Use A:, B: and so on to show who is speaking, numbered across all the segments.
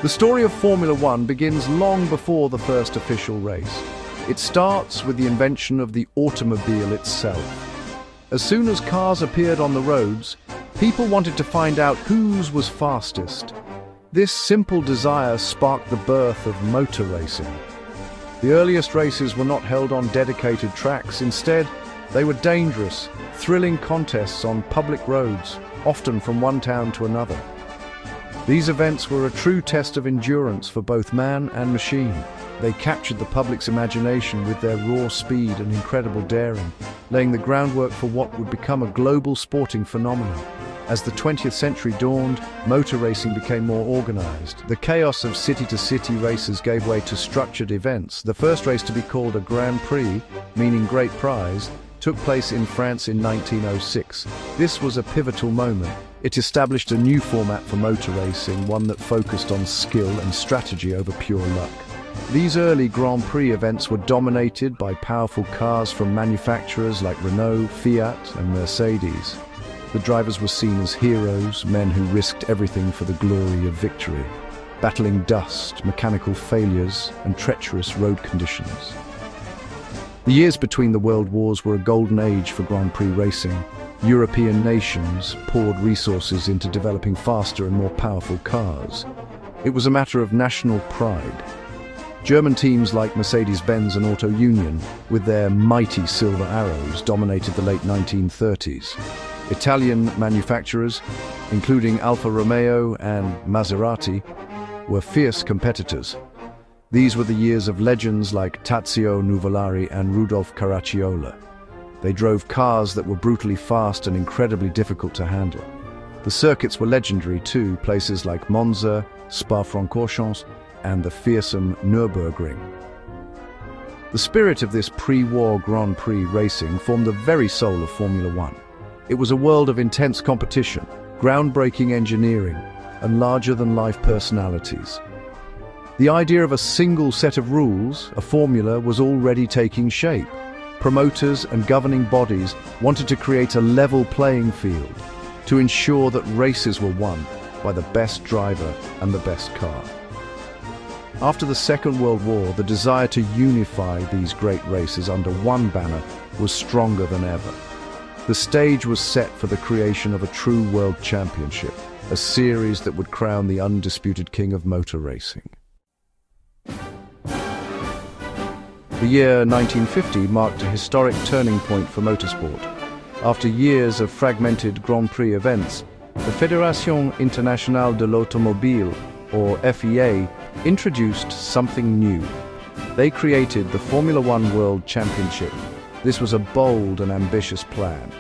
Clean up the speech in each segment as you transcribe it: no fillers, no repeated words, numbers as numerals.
A: The story of Formula One begins long before the first official race. It starts with the invention of the automobile itself. As soon as cars appeared on the roads, people wanted to find out whose was fastest. This simple desire sparked the birth of motor racing. The earliest races were not held on dedicated tracks. Instead, they were dangerous, thrilling contests on public roads, often from one town to another. These events were a true test of endurance for both man and machine. They captured the public's imagination with their raw speed and incredible daring, laying the groundwork for what would become a global sporting phenomenon. As the 20th century dawned, motor racing became more organized. The chaos of city-to-city races gave way to structured events. The first race to be called a Grand Prix, meaning great prize, took place in France in 1906. This was a pivotal moment. It established a new format for motor racing, one that focused on skill and strategy over pure luck. These early Grand Prix events were dominated by powerful cars from manufacturers like Renault, Fiat, and Mercedes. The drivers were seen as heroes, men who risked everything for the glory of victory, battling dust, mechanical failures, and treacherous road conditions. The years between the world wars were a golden age for Grand Prix racing. European nations poured resources into developing faster and more powerful cars. It was a matter of national pride. German teams like Mercedes-Benz and Auto Union, with their mighty Silver Arrows, dominated the late 1930s. Italian manufacturers, including Alfa Romeo and Maserati, were fierce competitors. These were the years of legends like Tazio Nuvolari and Rudolf Caracciola. They drove cars that were brutally fast and incredibly difficult to handle. The circuits were legendary too, places like Monza, Spa-Francorchamps, and the fearsome Nürburgring. The spirit of this pre-war Grand Prix racing formed the very soul of Formula One. It was a world of intense competition, groundbreaking engineering, and larger-than-life personalities. The idea of a single set of rules, a formula, was already taking shape. Promoters and governing bodies wanted to create a level playing field to ensure that races were won by the best driver and the best car. After the Second World War, the desire to unify these great races under one banner was stronger than ever. The stage was set for the creation of a true world championship, a series that would crown the undisputed king of motor racing. The year 1950 marked a historic turning point for motorsport. After years of fragmented Grand Prix events, the Fédération Internationale de l'Automobile, or FIA, introduced something new. They created the Formula One World Championship. This was a bold and ambitious plan.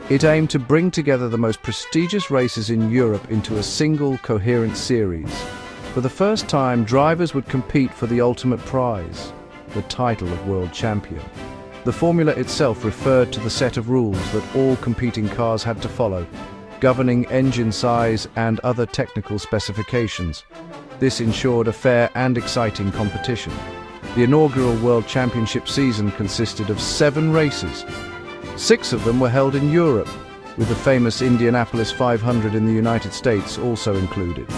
A: It aimed to bring together the most prestigious races in Europe into a single, coherent series. For the first time, drivers would compete for the ultimate prize, the title of world champion. The formula itself referred to the set of rules that all competing cars had to follow, governing engine size and other technical specifications. This ensured a fair and exciting competition. The inaugural World Championship season consisted of 7 races. 6 of them were held in Europe, with the famous Indianapolis 500 in the United States also included.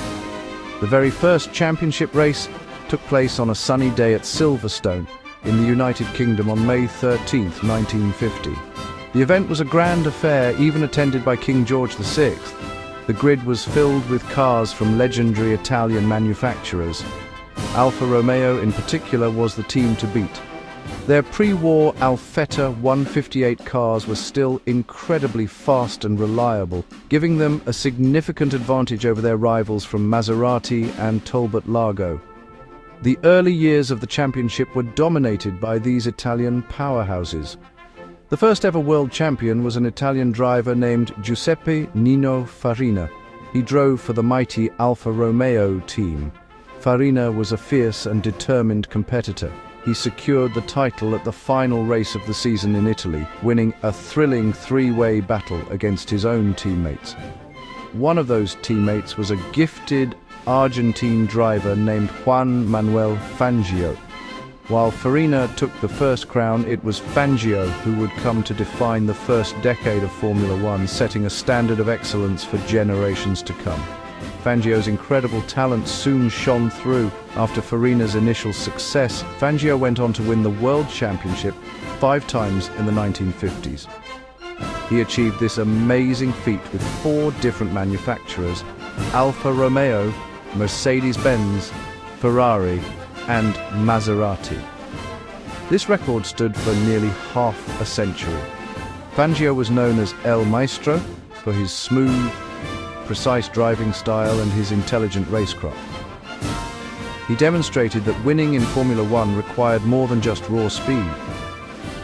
A: The very first championship race took place on a sunny day at Silverstone in the United Kingdom on May 13, 1950. The event was a grand affair, even attended by King George VI. The grid was filled with cars from legendary Italian manufacturers. Alfa Romeo in particular was the team to beat. Their pre-war Alfetta 158 cars were still incredibly fast and reliable, giving them a significant advantage over their rivals from Maserati and Talbot Lago. The early years of the championship were dominated by these Italian powerhouses. The first ever world champion was an Italian driver named Giuseppe Nino Farina. He drove for the mighty Alfa Romeo team. Farina was a fierce and determined competitor. He secured the title at the final race of the season in Italy, winning a thrilling 3-way battle against his own teammates. One of those teammates was a gifted Argentine driver named Juan Manuel Fangio. While Farina took the first crown, it was Fangio who would come to define the first decade of Formula One, setting a standard of excellence for generations to come. Fangio's incredible talent soon shone through. After Farina's initial success, Fangio went on to win the World Championship 5 times in the 1950s. He achieved this amazing feat with 4 different manufacturers: Alfa Romeo, Mercedes-Benz, Ferrari, and Maserati. This record stood for nearly half a century. Fangio was known as El Maestro for his smooth, precise driving style and his intelligent racecraft. He demonstrated that winning in Formula One required more than just raw speed.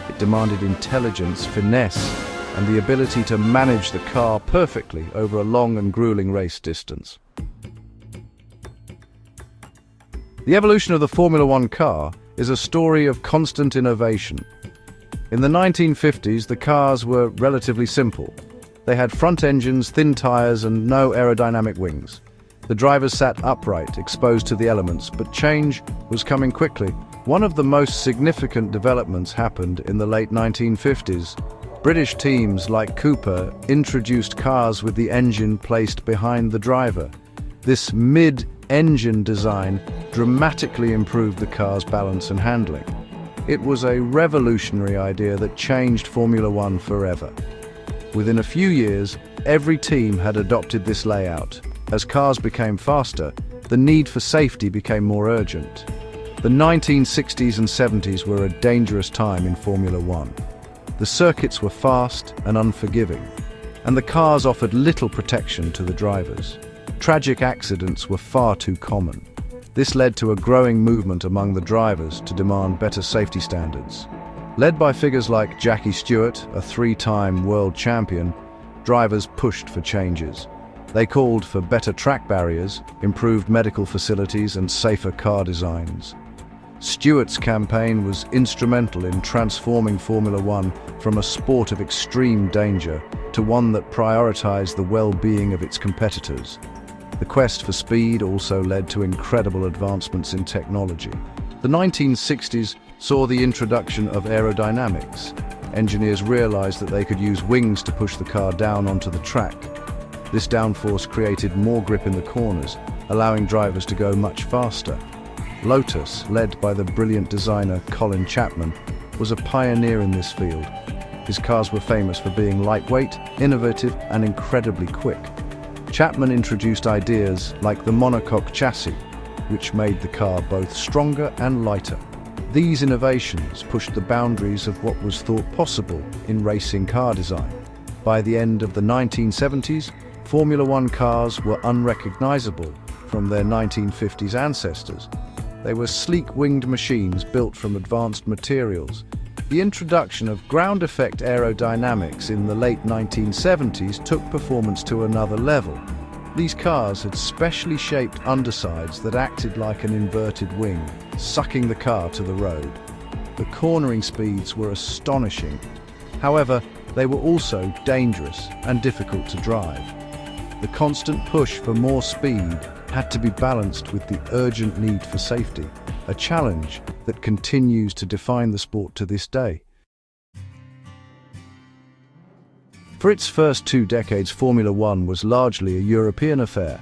A: It demanded intelligence, finesse, and the ability to manage the car perfectly over a long and grueling race distance. The evolution of the Formula One car is a story of constant innovation. In the 1950s, the cars were relatively simple. They had front engines, thin tires, and no aerodynamic wings. The drivers sat upright, exposed to the elements, but change was coming quickly. One of the most significant developments happened in the late 1950s. British teams like Cooper introduced cars with the engine placed behind the driver. This mid-engine design dramatically improved the car's balance and handling. It was a revolutionary idea that changed Formula One forever. Within a few years, every team had adopted this layout. As cars became faster, the need for safety became more urgent. The 1960s and 70s were a dangerous time in Formula One. The circuits were fast and unforgiving, and the cars offered little protection to the drivers. Tragic accidents were far too common. This led to a growing movement among the drivers to demand better safety standards. Led by figures like Jackie Stewart, a 3-time world champion, drivers pushed for changes. They called for better track barriers, improved medical facilities, and safer car designs. Stewart's campaign was instrumental in transforming Formula One from a sport of extreme danger to one that prioritized the well-being of its competitors. The quest for speed also led to incredible advancements in technology. The 1960s saw the introduction of aerodynamics. Engineers realized that they could use wings to push the car down onto the track. This downforce created more grip in the corners, allowing drivers to go much faster. Lotus, led by the brilliant designer Colin Chapman, was a pioneer in this field. His cars were famous for being lightweight, innovative, and incredibly quick. Chapman introduced ideas like the monocoque chassis, which made the car both stronger and lighter. These innovations pushed the boundaries of what was thought possible in racing car design. By the end of the 1970s, Formula One cars were unrecognizable from their 1950s ancestors. They were sleek-winged machines built from advanced materials. The introduction of ground effect aerodynamics in the late 1970s took performance to another level. These cars had specially shaped undersides that acted like an inverted wing, sucking the car to the road. The cornering speeds were astonishing. However, they were also dangerous and difficult to drive. The constant push for more speed had to be balanced with the urgent need for safety, a challenge that continues to define the sport to this day. For its first 2 decades, Formula One was largely a European affair.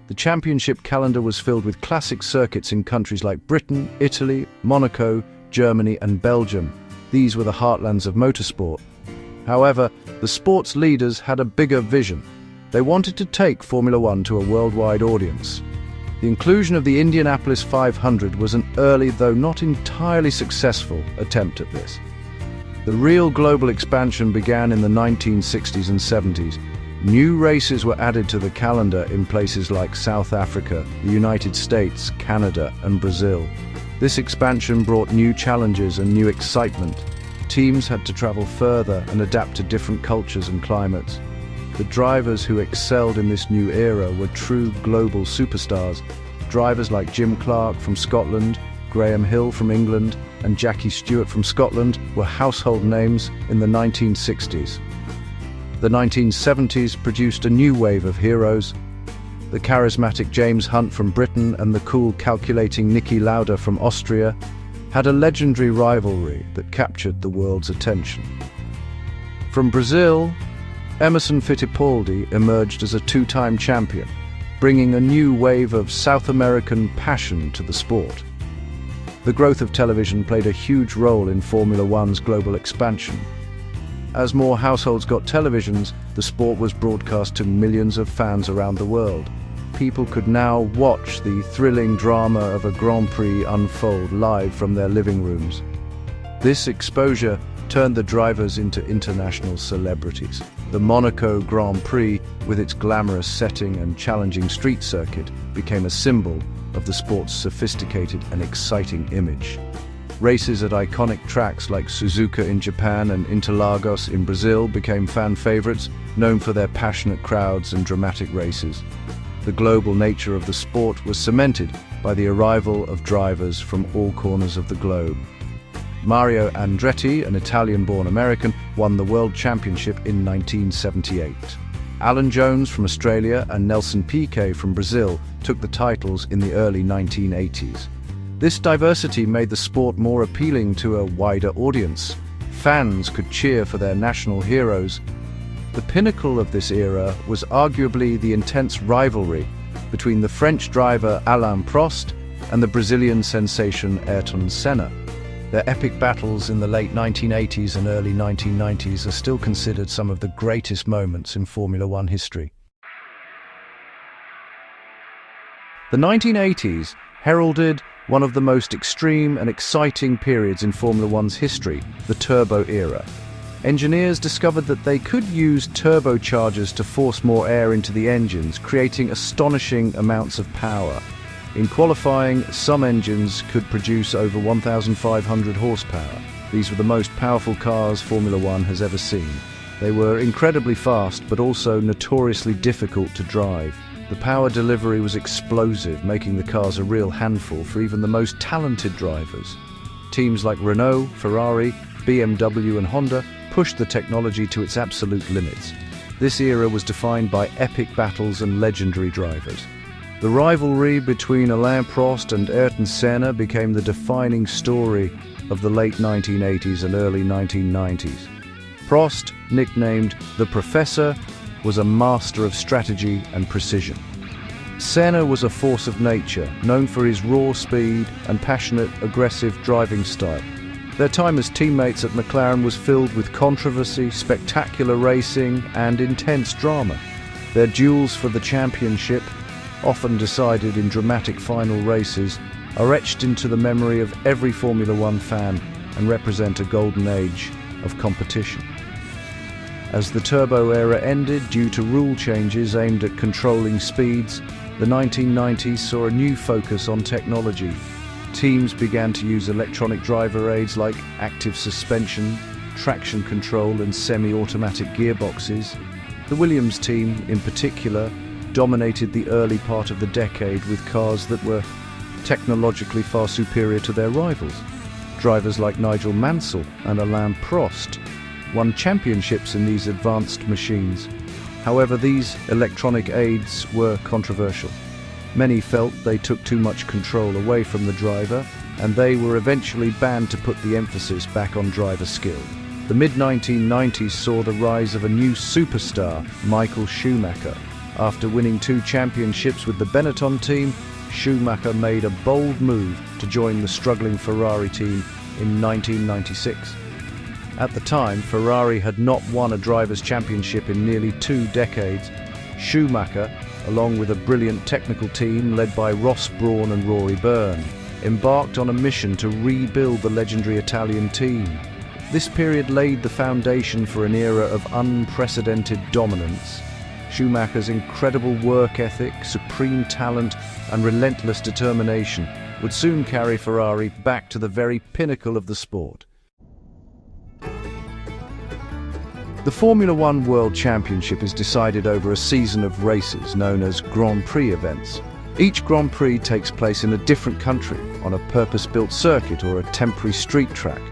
A: The championship calendar was filled with classic circuits in countries like Britain, Italy, Monaco, Germany, and Belgium. These were the heartlands of motorsport. However, the sports leaders had a bigger vision. They wanted to take Formula One to a worldwide audience. The inclusion of the Indianapolis 500 was an early, though not entirely successful, attempt at this. The real global expansion began in the 1960s and 70s. New races were added to the calendar in places like South Africa, the United States, Canada, and Brazil. This expansion brought new challenges and new excitement. Teams had to travel further and adapt to different cultures and climates. The drivers who excelled in this new era were true global superstars. Drivers like Jim Clark from Scotland, Graham Hill from England, and Jackie Stewart from Scotland were household names in the 1960s. The 1970s produced a new wave of heroes. The charismatic James Hunt from Britain and the cool, calculating Niki Lauda from Austria had a legendary rivalry that captured the world's attention. From Brazil, Emerson Fittipaldi emerged as a 2-time champion. bringing a new wave of South American passion to the sport. The growth of television played a huge role in Formula One's global expansion. As more households got televisions, the sport was broadcast to millions of fans around the world. People could now watch the thrilling drama of a Grand Prix unfold live from their living rooms. This exposure turned the drivers into international celebrities. The Monaco Grand Prix, with its glamorous setting and challenging street circuit, became a symbol of the sport's sophisticated and exciting image. Races at iconic tracks like Suzuka in Japan and Interlagos in Brazil became fan favorites, known for their passionate crowds and dramatic races. The global nature of the sport was cemented by the arrival of drivers from all corners of the globe. Mario Andretti, an Italian-born American, won the World Championship in 1978. Alan Jones from Australia and Nelson Piquet from Brazil took the titles in the early 1980s. This diversity made the sport more appealing to a wider audience. Fans could cheer for their national heroes. The pinnacle of this era was arguably the intense rivalry between the French driver Alain Prost and the Brazilian sensation Ayrton Senna. Their epic battles in the late 1980s and early 1990s are still considered some of the greatest moments in Formula One history. The 1980s heralded one of the most extreme and exciting periods in Formula One's history, the turbo era. Engineers discovered that they could use turbochargers to force more air into the engines, creating astonishing amounts of power. In qualifying, some engines could produce over 1,500 horsepower. These were the most powerful cars Formula One has ever seen. They were incredibly fast, but also notoriously difficult to drive. The power delivery was explosive, making the cars a real handful for even the most talented drivers. Teams like Renault, Ferrari, BMW and Honda pushed the technology to its absolute limits. This era was defined by epic battles and legendary drivers. The rivalry between Alain Prost and Ayrton Senna became the defining story of the late 1980s and early 1990s. Prost, nicknamed the Professor, was a master of strategy and precision. Senna was a force of nature, known for his raw speed and passionate, aggressive driving style. Their time as teammates at McLaren was filled with controversy, spectacular racing, and intense drama. Their duels for the championship, often decided in dramatic final races, are etched into the memory of every Formula One fan and represent a golden age of competition. As the turbo era ended due to rule changes aimed at controlling speeds, the 1990s saw a new focus on technology. Teams began to use electronic driver aids like active suspension, traction control and semi-automatic gearboxes. The Williams team, in particular, dominated the early part of the decade with cars that were technologically far superior to their rivals. Drivers like Nigel Mansell and Alain Prost won championships in these advanced machines. However, these electronic aids were controversial. Many felt they took too much control away from the driver, and they were eventually banned to put the emphasis back on driver skill. The mid-1990s saw the rise of a new superstar, Michael Schumacher. After winning 2 championships with the Benetton team, Schumacher made a bold move to join the struggling Ferrari team in 1996. At the time, Ferrari had not won a drivers' championship in nearly 2 decades. Schumacher, along with a brilliant technical team led by Ross Brawn and Rory Byrne, embarked on a mission to rebuild the legendary Italian team. This period laid the foundation for an era of unprecedented dominance. Schumacher's incredible work ethic, supreme talent, and relentless determination would soon carry Ferrari back to the very pinnacle of the sport. The Formula One World Championship is decided over a season of races known as Grand Prix events. Each Grand Prix takes place in a different country, on a purpose-built circuit or a temporary street track.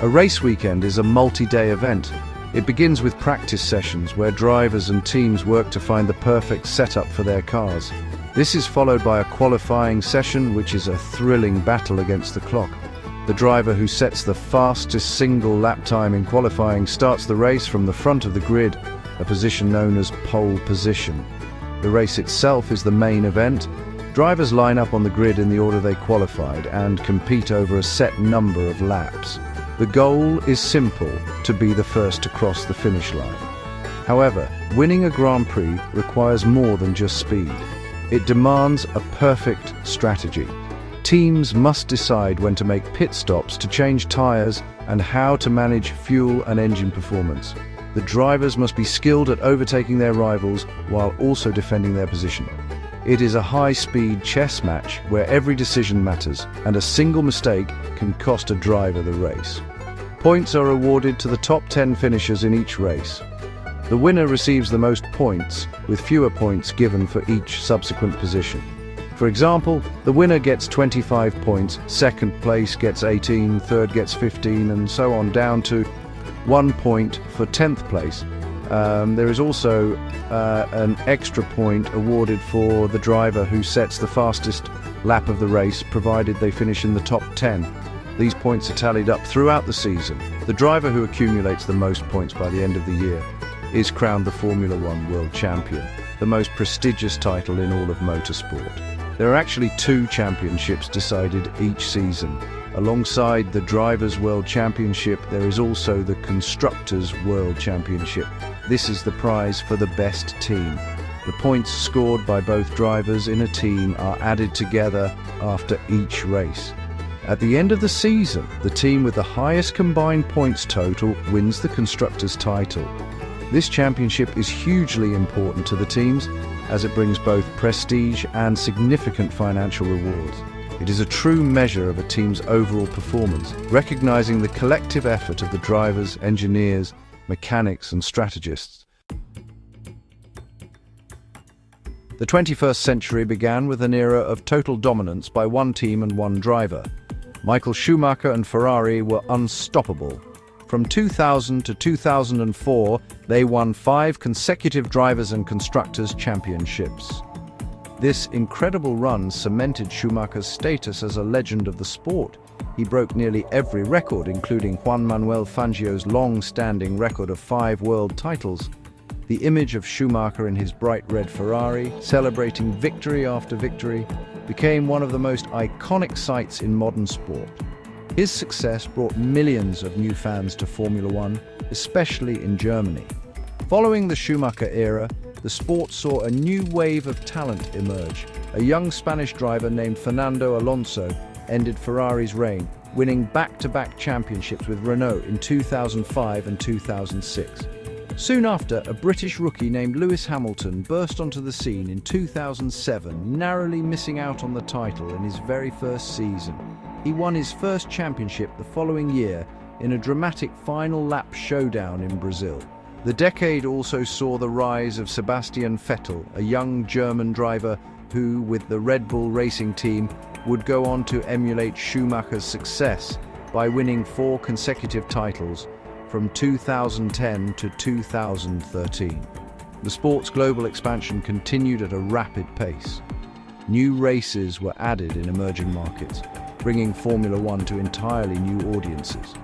A: A race weekend is a multi-day event. It begins with practice sessions where drivers and teams work to find the perfect setup for their cars. This is followed by a qualifying session, which is a thrilling battle against the clock. The driver who sets the fastest single lap time in qualifying starts the race from the front of the grid, a position known as pole position. The race itself is the main event. Drivers line up on the grid in the order they qualified and compete over a set number of laps. The goal is simple: to be the first to cross the finish line. However, winning a Grand Prix requires more than just speed. It demands a perfect strategy. Teams must decide when to make pit stops to change tires and how to manage fuel and engine performance. The drivers must be skilled at overtaking their rivals while also defending their position. It is a high-speed chess match where every decision matters, and a single mistake can cost a driver the race. Points are awarded to the top 10 finishers in each race. The winner receives the most points, with fewer points given for each subsequent position. For example, the winner gets 25 points, second place gets 18, third gets 15, and so on down to 1 point for 10th place. There is also an extra point awarded for the driver who sets the fastest lap of the race, provided they finish in the top 10. These points are tallied up throughout the season. The driver who accumulates the most points by the end of the year is crowned the Formula One World Champion, the most prestigious title in all of motorsport. There are actually 2 championships decided each season. Alongside the Drivers' World Championship, there is also the Constructors' World Championship. This is the prize for the best team. The points scored by both drivers in a team are added together after each race. At the end of the season, the team with the highest combined points total wins the Constructors' title. This championship is hugely important to the teams, as it brings both prestige and significant financial rewards. It is a true measure of a team's overall performance, recognizing the collective effort of the drivers, engineers, mechanics, and strategists. The 21st century began with an era of total dominance by one team and one driver. Michael Schumacher and Ferrari were unstoppable. From 2000 to 2004, they won 5 consecutive Drivers' and Constructors' Championships. This incredible run cemented Schumacher's status as a legend of the sport. He broke nearly every record, including Juan Manuel Fangio's long-standing record of 5 world titles. The image of Schumacher in his bright red Ferrari, celebrating victory after victory, became one of the most iconic sights in modern sport. His success brought millions of new fans to Formula One, especially in Germany. Following the Schumacher era, the sport saw a new wave of talent emerge. A young Spanish driver named Fernando Alonso ended Ferrari's reign, winning back-to-back championships with Renault in 2005 and 2006. Soon after, a British rookie named Lewis Hamilton burst onto the scene in 2007, narrowly missing out on the title in his very first season. He won his first championship the following year in a dramatic final lap showdown in Brazil. The decade also saw the rise of Sebastian Vettel, a young German driver who, with the Red Bull Racing team, would go on to emulate Schumacher's success by winning 4 consecutive titles from 2010 to 2013. The sport's global expansion continued at a rapid pace. New races were added in emerging markets, bringing Formula One to entirely new audiences.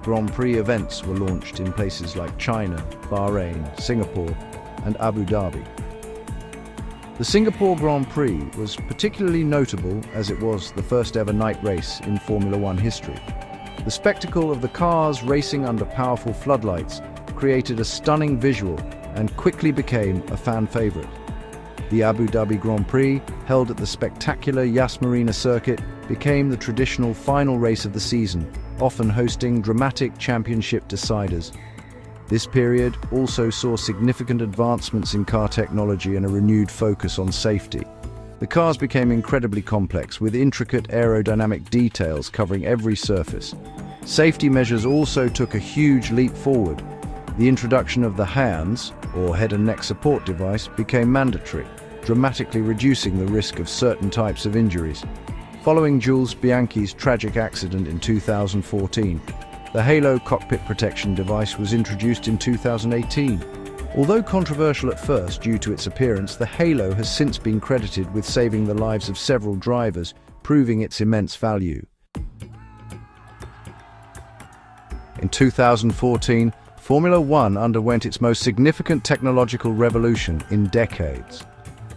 A: Grand Prix events were launched in places like China, Bahrain, Singapore, and Abu Dhabi. The Singapore Grand Prix was particularly notable as it was the first ever night race in Formula One history. The spectacle of the cars racing under powerful floodlights created a stunning visual and quickly became a fan favorite. The Abu Dhabi Grand Prix, held at the spectacular Yas Marina circuit, became the traditional final race of the season, often hosting dramatic championship deciders. This period also saw significant advancements in car technology and a renewed focus on safety. The cars became incredibly complex, with intricate aerodynamic details covering every surface. Safety measures also took a huge leap forward. The introduction of the HANS, or head and neck support device, became mandatory, dramatically reducing the risk of certain types of injuries. Following Jules Bianchi's tragic accident in 2014, the Halo cockpit protection device was introduced in 2018. Although controversial at first due to its appearance, the Halo has since been credited with saving the lives of several drivers, proving its immense value. In 2014, Formula One underwent its most significant technological revolution in decades.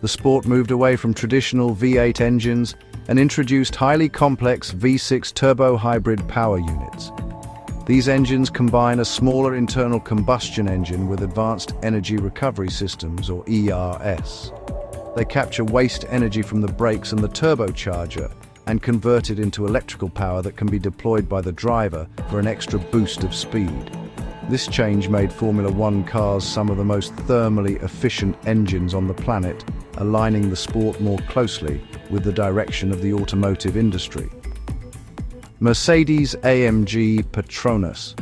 A: the sport moved away from traditional V8 engines and introduced highly complex V6 turbo hybrid power units. These engines combine a smaller internal combustion engine with advanced energy recovery systems, or ERS. They capture waste energy from the brakes and the turbocharger and convert it into electrical power that can be deployed by the driver for an extra boost of speed. This change made Formula One cars some of the most thermally efficient engines on the planet, aligning the sport more closely with the direction of the automotive industry. Mercedes-AMG Petronas.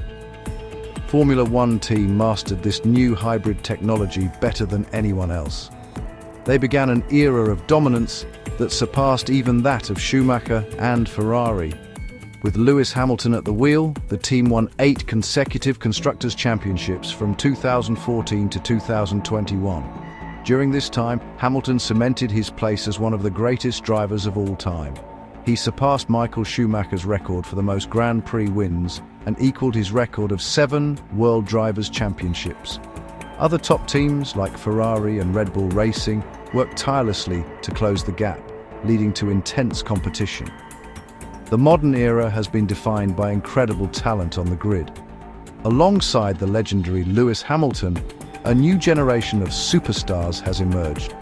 A: Formula One team mastered this new hybrid technology better than anyone else. They began an era of dominance that surpassed even that of Schumacher and Ferrari. With Lewis Hamilton at the wheel, the team won 8 consecutive Constructors' Championships from 2014 to 2021. During this time, Hamilton cemented his place as one of the greatest drivers of all time. He surpassed Michael Schumacher's record for the most Grand Prix wins and equaled his record of 7 World Drivers' Championships. Other top teams like Ferrari and Red Bull Racing worked tirelessly to close the gap, leading to intense competition. The modern era has been defined by incredible talent on the grid. Alongside the legendary Lewis Hamilton, a new generation of superstars has emerged.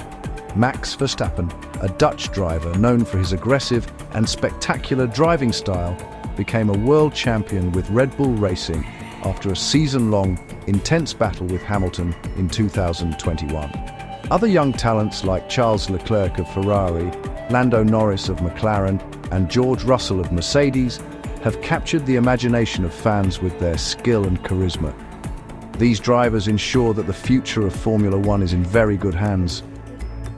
A: Max Verstappen, a Dutch driver known for his aggressive and spectacular driving style, became a world champion with Red Bull Racing after a season-long, intense battle with Hamilton in 2021. Other young talents like Charles Leclerc of Ferrari, Lando Norris of McLaren, and George Russell of Mercedes have captured the imagination of fans with their skill and charisma. These drivers ensure that the future of Formula One is in very good hands.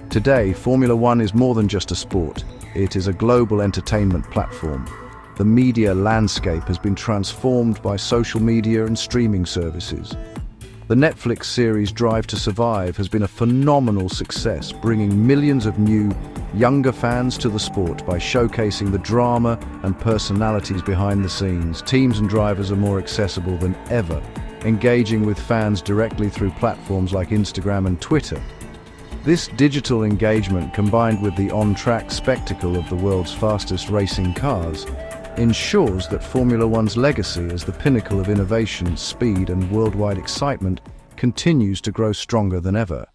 A: Today, Formula One is more than just a sport. It is a global entertainment platform. The media landscape has been transformed by social media and streaming services. The Netflix series Drive to Survive has been a phenomenal success, bringing millions of new, younger fans to the sport by showcasing the drama and personalities behind the scenes. Teams and drivers are more accessible than ever, engaging with fans directly through platforms like Instagram and Twitter. This digital engagement, combined with the on-track spectacle of the world's fastest racing cars, ensures that Formula One's legacy as the pinnacle of innovation, speed, and worldwide excitement continues to grow stronger than ever.